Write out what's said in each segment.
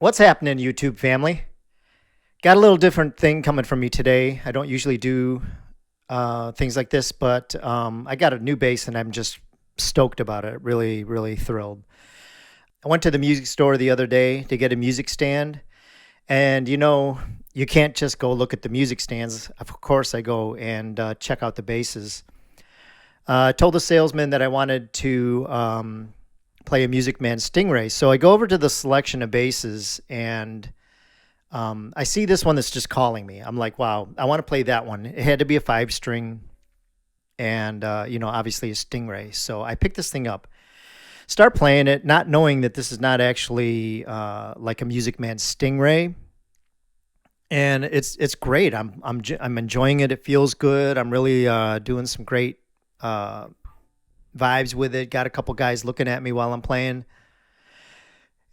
What's happening, YouTube family? Got a little different thing coming from me today. I don't usually do things like this, but I got a new bass and I'm just stoked about it. Really, really thrilled. I went to the music store the other day to get a music stand, and you can't just go look at the music stands. Of course, I go and check out the basses. I told the salesman that I wanted to play a Music Man Stingray. So I go over to the selection of basses and I see this one that's just calling me. I'm like, wow, I want to play that one. It had to be a 5-string and, obviously a Stingray. So I picked this thing up, start playing it, not knowing that this is not actually like a Music Man Stingray. And it's great. I'm enjoying it. It feels good. I'm really doing some great vibes with it. Got a couple guys looking at me while I'm playing.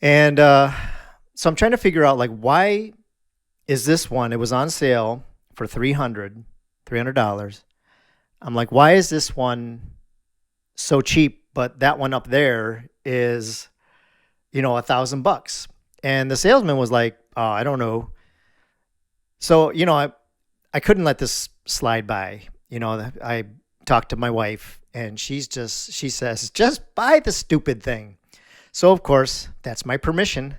And so I'm trying to figure out, like, why is this one? It was on sale for $300. I'm like, why is this one so cheap, but that one up there is, $1,000? And the salesman was like, oh, I don't know. So, I couldn't let this slide by. I talked to my wife and she says, just buy the stupid thing. So of course, that's my permission.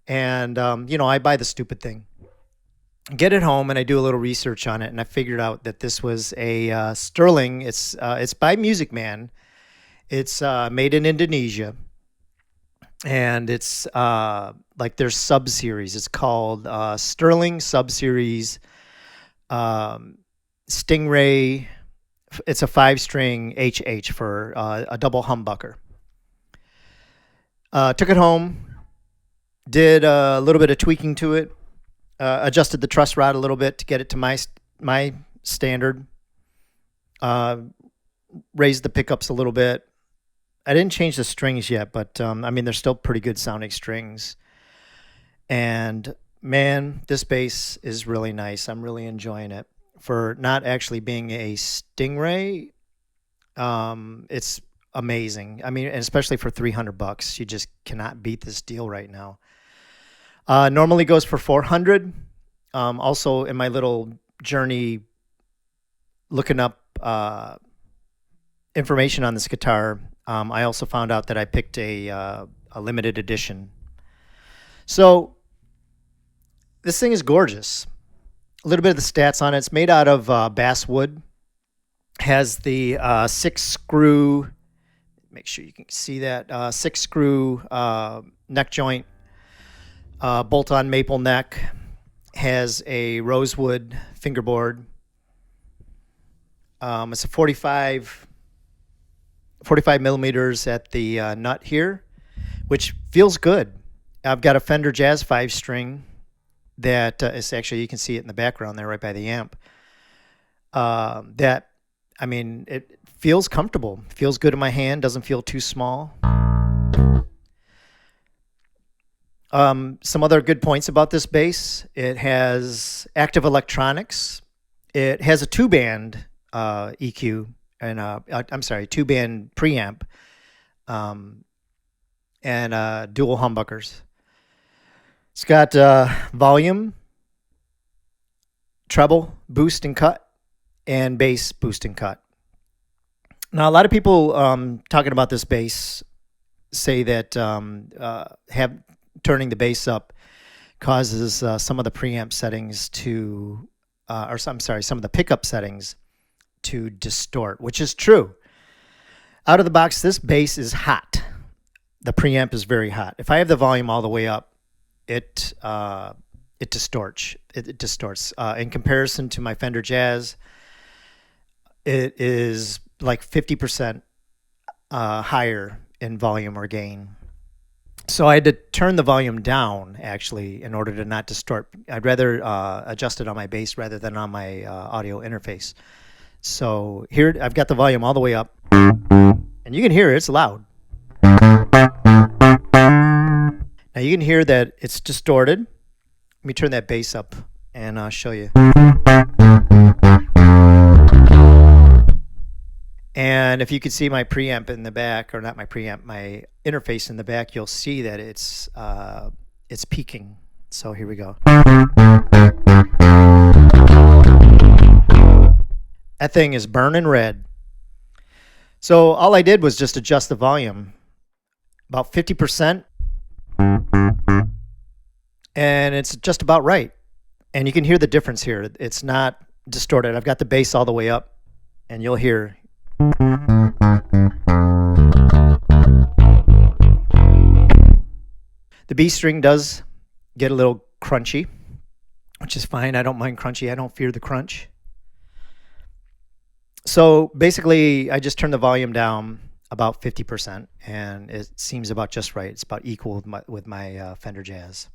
And, I buy the stupid thing, get it home, and I do a little research on it. And I figured out that this was a Sterling. It's by Music Man. It's made in Indonesia. And it's like their sub-series. It's called Sterling Sub-Series Stingray. It's a 5-string HH for a double humbucker. Took it home, did a little bit of tweaking to it, adjusted the truss rod a little bit to get it to my standard, raised the pickups a little bit. I didn't change the strings yet, but they're still pretty good sounding strings. And man, this bass is really nice. I'm really enjoying it. For not actually being a Stingray, it's amazing. And especially for $300, you just cannot beat this deal right now. Normally goes for $400. Also, in my little journey looking up information on this guitar, I also found out that I picked a limited edition. So this thing is gorgeous. A little bit of the stats on it. It's made out of bass wood. Has the 6-screw. Make sure you can see that 6-screw neck joint. Bolt-on maple neck. Has a rosewood fingerboard. It's a 45 millimeters at the nut here, which feels good. I've got a Fender Jazz 5-string that is actually, you can see it in the background there right by the amp. It feels comfortable. Feels good in my hand. Doesn't feel too small. Some other good points about this bass. It has active electronics. It has a 2-band EQ and 2-band preamp and dual humbuckers. It's got volume, treble, boost and cut, and bass, boost and cut. Now, a lot of people talking about this bass say that turning the bass up causes some of the preamp settings to, some of the pickup settings to distort, which is true. Out of the box, this bass is hot. The preamp is very hot. If I have the volume all the way up, it distorts. It distorts. In comparison to my Fender Jazz, it is like 50% higher in volume or gain. So I had to turn the volume down, actually, in order to not distort. I'd rather adjust it on my bass rather than on my audio interface. So here I've got the volume all the way up, and you can hear it. It's loud. Now you can hear that it's distorted. Let me turn that bass up and I'll show you. And if you could see my preamp in the back, or not my preamp, my interface in the back, you'll see that it's it's peaking. So here we go. That thing is burning red. So all I did was just adjust the volume about 50%, and it's just about right. And you can hear the difference here. It's not distorted. I've got the bass all the way up, and you'll hear. The B string does get a little crunchy, which is fine. I don't mind crunchy. I don't fear the crunch. So basically, I just turned the volume down about 50%, and it seems about just right. It's about equal with my Fender Jazz.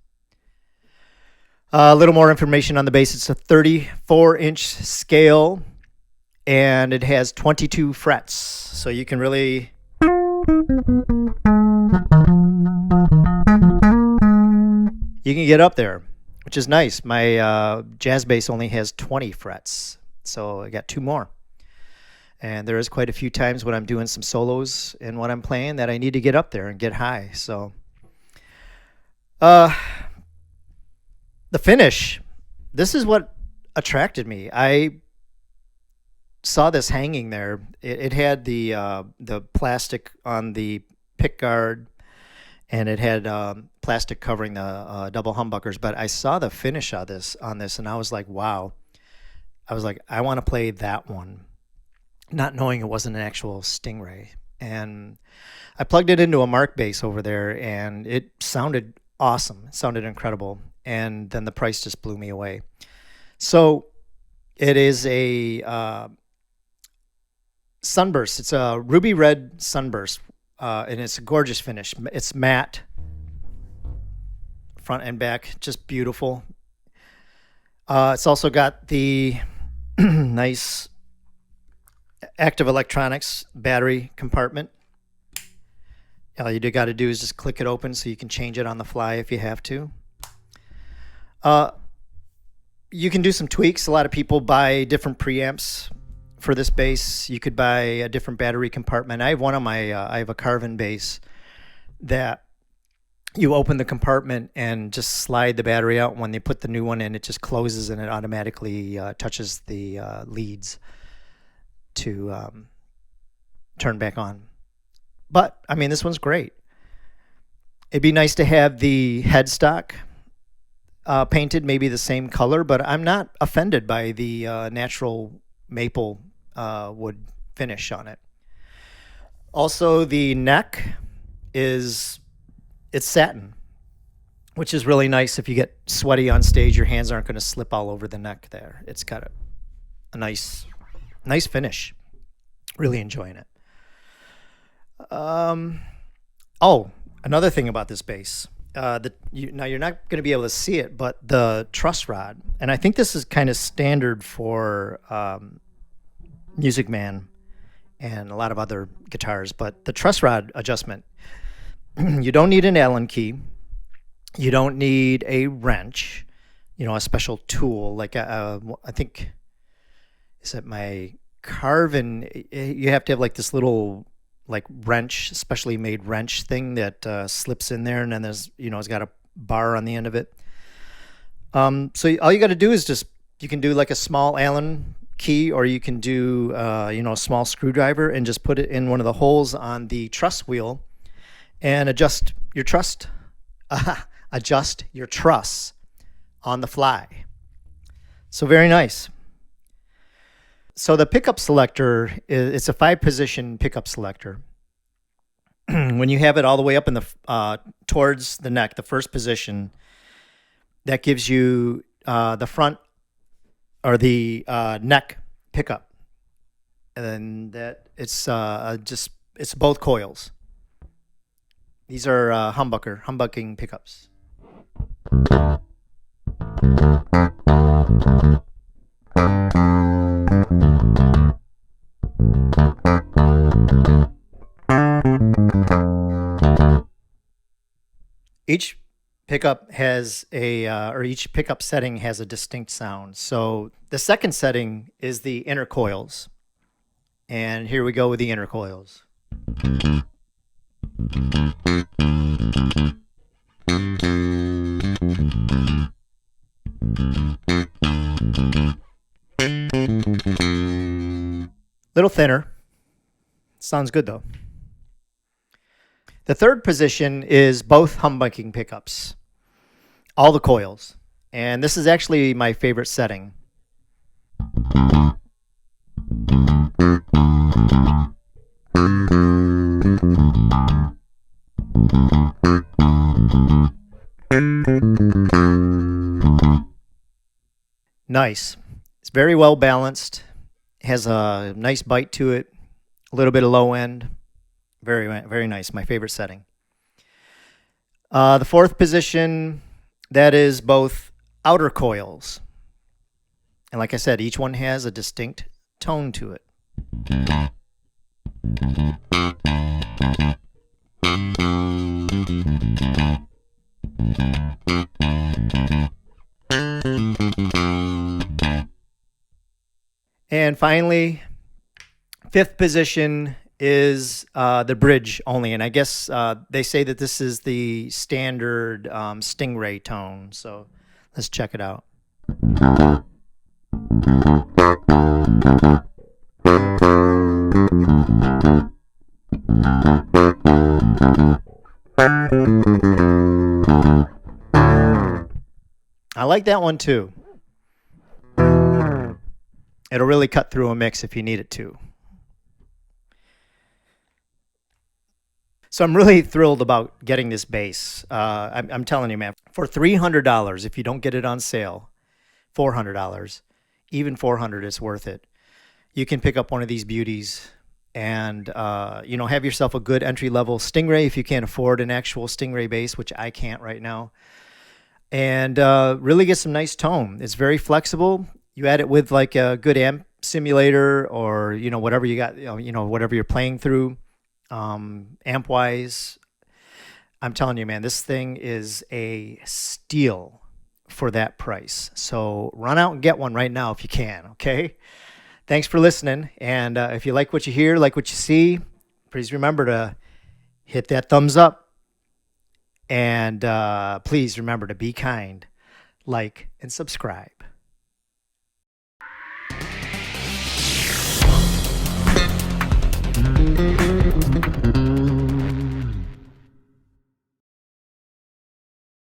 A little more information on the bass. It's a 34-inch scale, and it has 22 frets. So you can really... You can get up there, which is nice. My jazz bass only has 20 frets, so I got 2 more. And there is quite a few times when I'm doing some solos and when I'm playing that I need to get up there and get high. So, the finish, this is what attracted me. I saw this hanging there. It had the plastic on the pick guard, and it had plastic covering the double humbuckers. But I saw the finish on this, and I was like, wow. I was like, I want to play that one, not knowing it wasn't an actual Stingray. And I plugged it into a Mark bass over there, and it sounded awesome. It sounded incredible. And then the price just blew me away. So it is a Sunburst. It's a ruby red Sunburst, and it's a gorgeous finish. It's matte, front and back, just beautiful. It's also got the nice active electronics battery compartment. All you got to do is just click it open so you can change it on the fly if you have to. You can do some tweaks. A lot of people buy different preamps for this bass. You could buy a different battery compartment. I have one on my, I have a Carvin bass that you open the compartment and just slide the battery out. When they put the new one in, it just closes and it automatically touches the leads to turn back on. But, I mean, this one's great. It'd be nice to have the headstock painted maybe the same color, but I'm not offended by the natural maple wood finish on it. Also, the neck it's satin, which is really nice. If you get sweaty on stage, your hands aren't going to slip all over the neck there. It's got a nice finish. Really enjoying it. Oh, another thing about this bass. Now you're not going to be able to see it, but the truss rod, and I think this is kind of standard for Music Man and a lot of other guitars, but the truss rod adjustment, you don't need an Allen key. You don't need a wrench, a special tool. Like I think, is it my Carvin? You have to have like this little like wrench, specially made wrench thing that slips in there, and then there's it's got a bar on the end of it. So all you got to do is you can do like a small Allen key, or you can do a small screwdriver and just put it in one of the holes on the truss wheel and adjust your truss on the fly. So very nice. So the pickup selector, it's a 5-position pickup selector. When you have it all the way up in the towards the neck, the first position, that gives you the front or the neck pickup, and that it's both coils. These are humbucking pickups. Each pickup has each pickup setting has a distinct sound. So the second setting is the inner coils. And here we go with the inner coils. Little thinner. Sounds good though. The third position is both humbucking pickups, all the coils. And this is actually my favorite setting. Nice. It's very well balanced. Has a nice bite to it. A little bit of low end. Very, very nice. My favorite setting. The fourth position, that is both outer coils. And like I said, each one has a distinct tone to it. And finally, fifth position is the bridge only. And I guess they say that this is the standard Stingray tone. So let's check it out. I like that one too. It'll really cut through a mix if you need it to. So I'm really thrilled about getting this bass. I'm telling you, man, for $300, if you don't get it on sale, $400, even $400 is worth it. You can pick up one of these beauties and have yourself a good entry-level Stingray if you can't afford an actual Stingray bass, which I can't right now. And really get some nice tone. It's very flexible. You add it with like a good amp simulator or whatever you got, whatever you're playing through, amp wise. I'm telling you, man, this thing is a steal for that price. So run out and get one right now if you can. Okay. Thanks for listening. And if you like what you hear, like what you see, please remember to hit that thumbs up. And please remember to be kind, like, and subscribe.